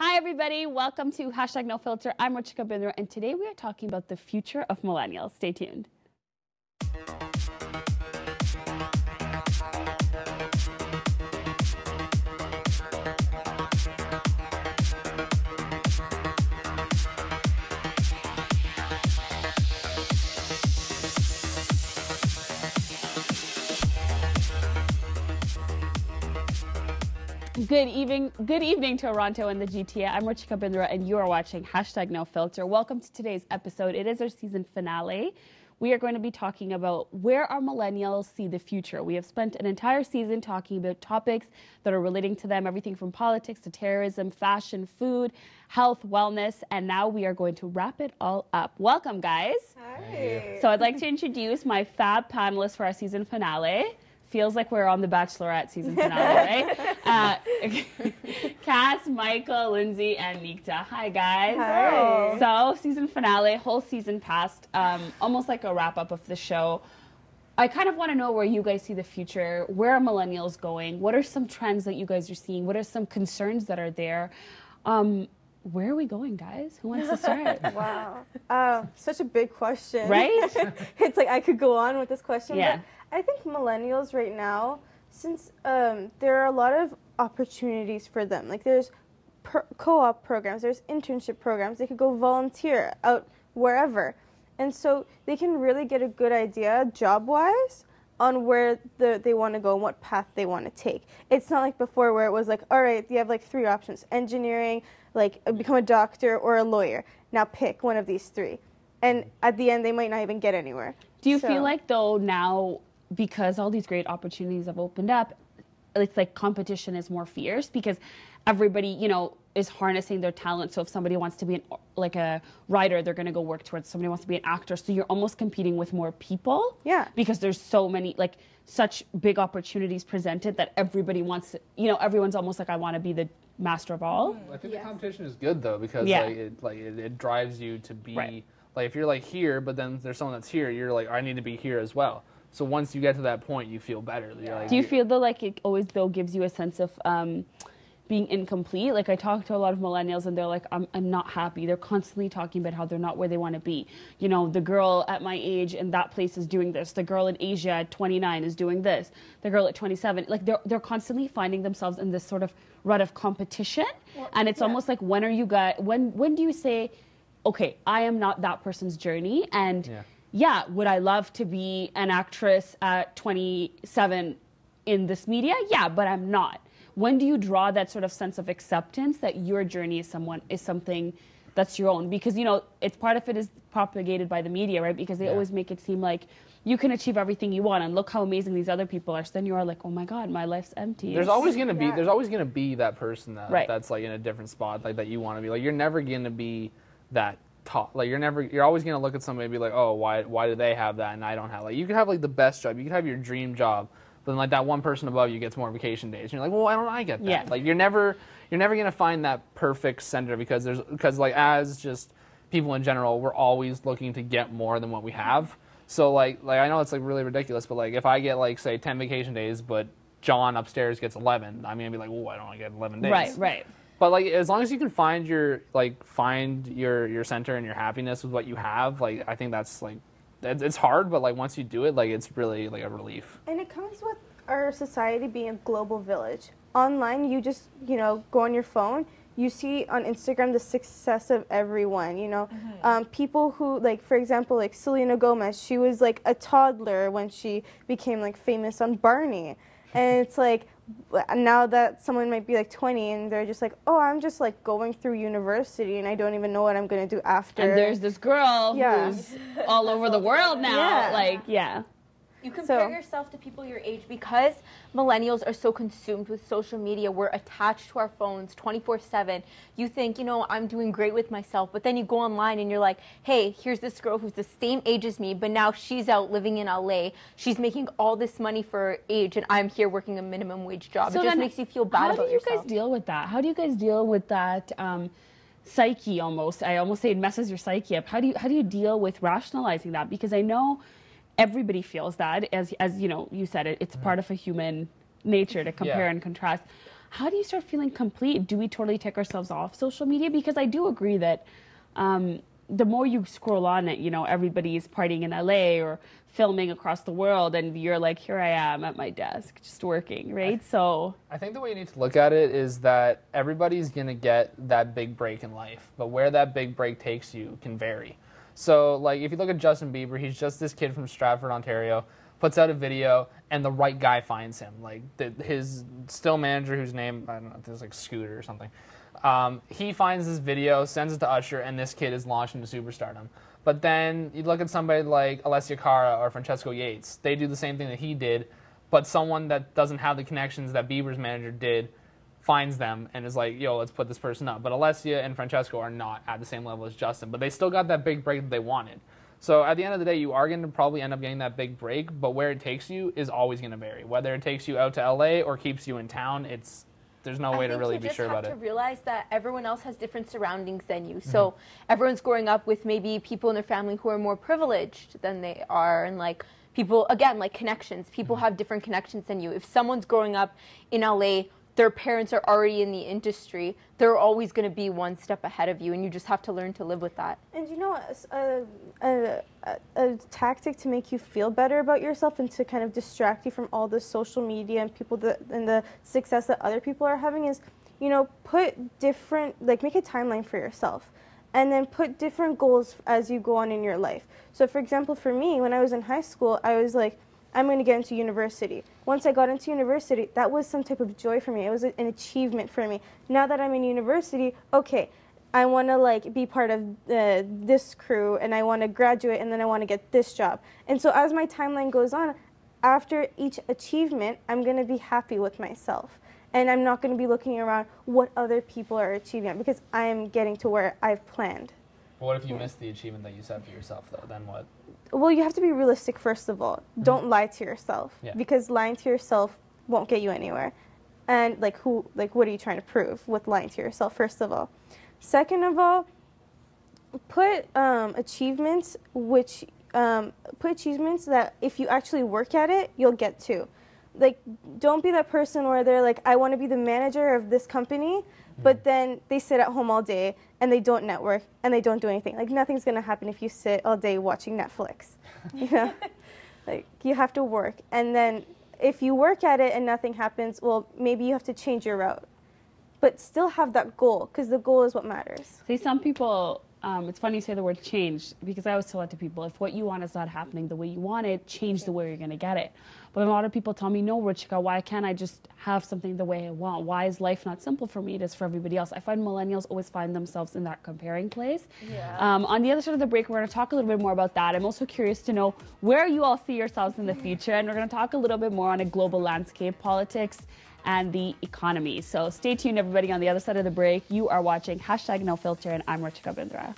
Hi, everybody. Welcome to #NoFilter. I'm Ruchika Bindra, and today we are talking about the future of millennials. Stay tuned. Good evening, Toronto and the GTA. I'm Ruchika Bindra, and you are watching #NoFilter. Welcome to today's episode. It is our season finale. We are going to be talking about where our millennials see the future. We have spent an entire season talking about topics that are relating to them, everything from politics to terrorism, fashion, food, health, wellness, and now we are going to wrap it all up. Welcome, guys. Hi. So I'd like to introduce my fab panelists for our season finale. Feels like we're on the Bachelorette season finale, right? Cass, Michael, Lindsay, and Nikta. Hi, guys. Hi. So, season finale, whole season passed, almost like a wrap-up of the show. I kind of want to know where you guys see the future. Where are millennials going? What are some trends that you guys are seeing? What are some concerns that are there? Where are we going, guys? Who wants to start? Wow. Such a big question. Right? It's like I could go on with this question. Yeah. But I think millennials right now, since there are a lot of opportunities for them. Like there's co-op programs, there's internship programs. They could go volunteer out wherever. And so they can really get a good idea job-wise on where they want to go and what path they want to take. It's not like before where it was like, all right, you have like 3 options: engineering, like become a doctor, or a lawyer. Now pick one of these 3. And at the end, they might not even get anywhere. Do you feel like, though, now, because all these great opportunities have opened up, it's like competition is more fierce because everybody, you know, is harnessing their talent. So if somebody wants to be a writer, they're going to go work towards. Somebody wants to be an actor, so you're almost competing with more people. Yeah. Because there's so many, like, such big opportunities presented that everybody wants to, you know, everyone's almost like, I want to be the master of all. I think the competition is good though, because it drives you to be like, if you're like here, but then there's someone that's here, you're like, I need to be here as well. So once you get to that point, you feel better. Like, do you feel though like it always though gives you a sense of being incomplete? Like I talk to a lot of millennials and they're like, I'm not happy. They're constantly talking about how they're not where they want to be. You know, the girl at my age in that place is doing this. The girl in Asia at 29 is doing this. The girl at 27, like they're constantly finding themselves in this sort of rut of competition. Well, and it's almost like, when are you guys, when do you say, okay, I am not that person's journey, and would I love to be an actress at 27 in this media? Yeah, but I'm not. When do you draw that sort of sense of acceptance that your journey is something that's your own? Because, you know, it's part of it is propagated by the media, right? Because they always make it seem like you can achieve everything you want and look how amazing these other people are. So then you are like, oh my God, my life's empty. There's always gonna be that person that's like in a different spot, like that you want to be. Like you're never gonna be that top. Like you're always gonna look at somebody and be like, oh, why do they have that and I don't have? Like you could have like the best job, you could have your dream job, but then like that one person above you gets more vacation days. And you're like, well, why don't I get that? Yeah. Like you're never gonna find that perfect center, because like as just people in general, we're always looking to get more than what we have. So like I know it's like really ridiculous, but like if I get like say 10 vacation days, but John upstairs gets 11, I'm gonna be like, well, why don't I get 11 days? Right. But like as long as you can find your center and your happiness with what you have, like I think that's like it's hard, but like once you do it, like it's really like a relief. And it comes with our society being a global village. Online, you just, you know, go on your phone, you see on Instagram the success of everyone, you know. People who, like, for example, like Selena Gomez, she was like a toddler when she became like famous on Barney. And it's like, now that someone might be like 20 and they're just like, oh, I'm just like going through university and I don't even know what I'm going to do after. And there's this girl who's all over the world now. You compare yourself to people your age because millennials are so consumed with social media. We're attached to our phones 24/7. You think, you know, I'm doing great with myself, but then you go online and you're like, hey, here's this girl who's the same age as me, but now she's out living in LA. She's making all this money for her age, and I'm here working a minimum wage job. So it just makes you feel bad about yourself. How do you guys deal with that? How do you guys deal with that psyche almost? I almost say it messes your psyche up. How do you deal with rationalizing that? Because I know everybody feels that, as you know, you said it, it's part of a human nature to compare and contrast. how do you start feeling complete? Do we totally take ourselves off social media? Because I do agree that the more you scroll on it, you know, everybody's partying in LA or filming across the world, and you're like, here I am at my desk just working, right? So I think the way you need to look at it is that everybody's going to get that big break in life, but where that big break takes you can vary. So, like, if you look at Justin Bieber, he's just this kid from Stratford, Ontario, puts out a video, and the right guy finds him. Like, his still manager, whose name, I don't know, there's like Scooter or something. He finds this video, sends it to Usher, and this kid is launched into superstardom. But then you look at somebody like Alessia Cara or Francesco Yates. They do the same thing that he did, but someone that doesn't have the connections that Bieber's manager did finds them and is like, yo, let's put this person up. But Alessia and Francesco are not at the same level as Justin, but they still got that big break that they wanted. So at the end of the day, you are going to probably end up getting that big break, but where it takes you is always going to vary. Whether it takes you out to LA or keeps you in town, there's no way to really be sure about it. You just have to realize that everyone else has different surroundings than you. So everyone's growing up with maybe people in their family who are more privileged than they are, and like people, again, like connections. People have different connections than you. If someone's growing up in LA, their parents are already in the industry, they're always going to be one step ahead of you, and you just have to learn to live with that. And you know, a tactic to make you feel better about yourself and to kind of distract you from all the social media and and the success that other people are having is, you know, make a timeline for yourself, and then put different goals as you go on in your life. So, for example, for me, when I was in high school, I was like, I'm going to get into university. Once I got into university, that was some type of joy for me. It was an achievement for me. Now that I'm in university, okay, I want to like be part of this crew, and I want to graduate, and then I want to get this job. And so as my timeline goes on, after each achievement, I'm going to be happy with myself. And I'm not going to be looking around what other people are achieving because I'm getting to where I've planned. But what if you miss the achievement that you set for yourself, though? Then what? Well, you have to be realistic, first of all. Don't lie to yourself, because lying to yourself won't get you anywhere. And what are you trying to prove with lying to yourself, first of all? Second of all, put achievements that if you actually work at it, you'll get to. Like, don't be that person where they're like, I want to be the manager of this company, but then they sit at home all day and they don't network and they don't do anything. Like, nothing's going to happen if you sit all day watching Netflix. You know? Like, you have to work. And then if you work at it and nothing happens, well, maybe you have to change your route. But still have that goal, because the goal is what matters. See, some people, it's funny you say the word change, because I always tell it to people, if what you want is not happening the way you want it, change the way you're going to get it. But a lot of people tell me, no, Ruchika, why can't I just have something the way I want? Why is life not simple for me? It is for everybody else. I find millennials always find themselves in that comparing place. Yeah. On the other side of the break, we're going to talk a little bit more about that. I'm also curious to know where you all see yourselves in the future. And we're going to talk a little bit more on a global landscape, politics, and the economy. So stay tuned, everybody. On the other side of the break, you are watching #NoFilter, and I'm Ruchika Bindra.